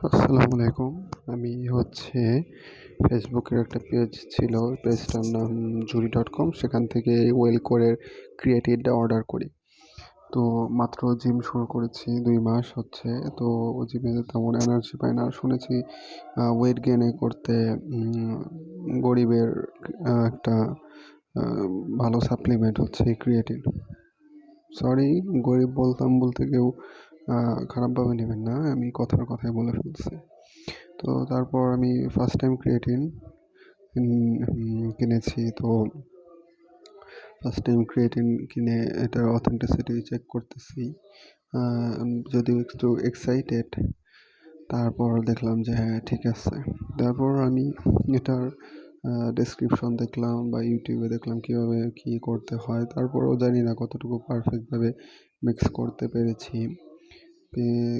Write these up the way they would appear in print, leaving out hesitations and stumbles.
আসসালামু আলাইকুম। আমি ফেসবুকের একটা পেজ ছিল, পেজটার নাম জুরি.com। সেখান থেকে ওয়েল কোরের ক্রিয়েটিনটা অর্ডার করি। তো মাত্র জিম শুরু করেছি, 2 মাস হচ্ছে। তো জিমে তেমন এনার্জি পাই না। শুনেছি ওয়েট গেইনে করতে গরিবের একটা ভালো সাপ্লিমেন্ট হচ্ছে ক্রিয়েটিন। সরি, গরিব বলতে কেউ খারাপভাবে নেবেন না, আমি কথার কথায় বলে ফেলছি। তো তারপর আমি ফার্স্ট টাইম ক্রিয়েটিন কিনেছি। তো ফার্স্ট টাইম ক্রিয়েটিন কিনে এটার অথেন্টিসিটি চেক করতেছি, যদিও একটু এক্সাইটেড। তারপর দেখলাম যে হ্যাঁ, ঠিক আছে। তারপর আমি এটার ডেসক্রিপশন দেখলাম বা ইউটিউবে দেখলাম কীভাবে কী করতে হয়। তারপরও জানি না কতটুকু পারফেক্টভাবে মিক্স করতে পেরেছি।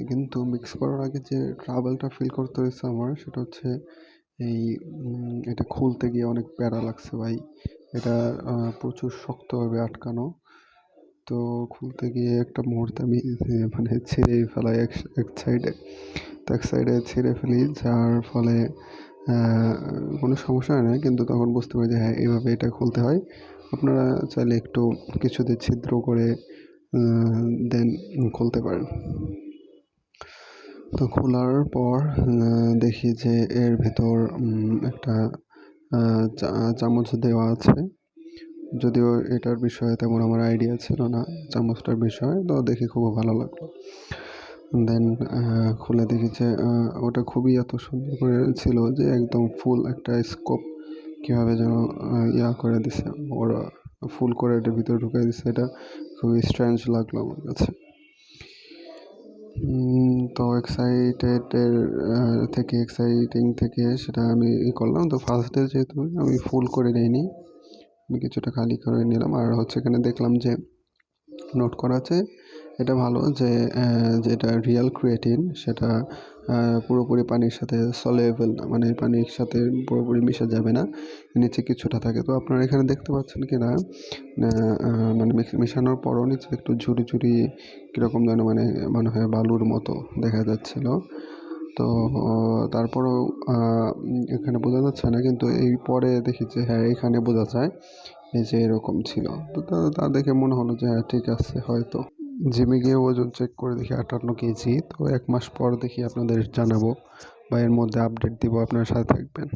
কিন্তু মিক্স করার আগে যে ট্রাবলটা ফিল করতে হয়েছে আমার, সেটা হচ্ছে এই এটা খুলতে গিয়ে অনেক প্যারা লাগছে ভাই। এটা প্রচুর শক্তভাবে আটকানো। তো খুলতে গিয়ে একটা মুহূর্তে আমি মানে ছিঁড়েই ফেলাই এক সাইডে। তো এক সাইডে ছিঁড়ে ফেলি, যার ফলে কোনো সমস্যা হয় না, কিন্তু তখন বুঝতে পারি যে হ্যাঁ, এইভাবে এটা খুলতে হয়। আপনারা চাইলে একটু কিছুতে ছিদ্র করে দেন খুলতে পারেন। তো খোলার পর দেখি যে এর ভেতর একটা চামচ দেওয়া আছে। যদিও এটার বিষয়ে তেমন আমার আইডিয়া ছিল না, চামচটার বিষয়ে। তো দেখে খুব ভালো লাগলো। দেন খুলে দেখি যে ওটা খুবই এত সুন্দর করে ছিল যে একদম ফুল একটা স্কোপ কীভাবে যেন করে দিছে, ওরা ফুল করে এটার ভিতরে ঢুকিয়ে দিছে। এটা খুবই স্ট্রেঞ্জ লাগলো আমার কাছে। তো এক্সাইটিং থেকে সেটা আমি করলাম। তো ফার্স্ট ডে যেহেতু আমি ফুল করে নিইনি, আমি কিছুটা খালি করে নিলাম। আর হচ্ছে এখানে দেখলাম যে নোট করা আছে, এটা ভালো যে যেটা রিয়েল ক্রিয়েটিন সেটা পুরোপুরি পানির সাথে সলিউবল না, মানে পানির সাথে পুরোপুরি মিশে যাবে না, নিচে কিছুটা থাকে। তো আপনারা এখানে দেখতে পাচ্ছেন কি না, মানে মেশানোর পরও নিচে একটু ঝুরি ঝুরি কীরকম যেন মনে হয় বালুর মতো দেখা যাচ্ছিল। তো তারপরেও এখানে বোঝা যাচ্ছে না, কিন্তু এই পরে দেখি যে হ্যাঁ, এখানে বোঝা যায় এই যে এরকম ছিল। তো তা দেখে মনে হলো যে হ্যাঁ, ঠিক আছে হয়তো। জিমে গিয়ে ওজন চেক করে দেখি 58 কেজি। তো 1 মাস পর দেখি আপনাদের জানাবো বা এর মধ্যে আপডেট দিব, আপনার সাথে থাকবেন।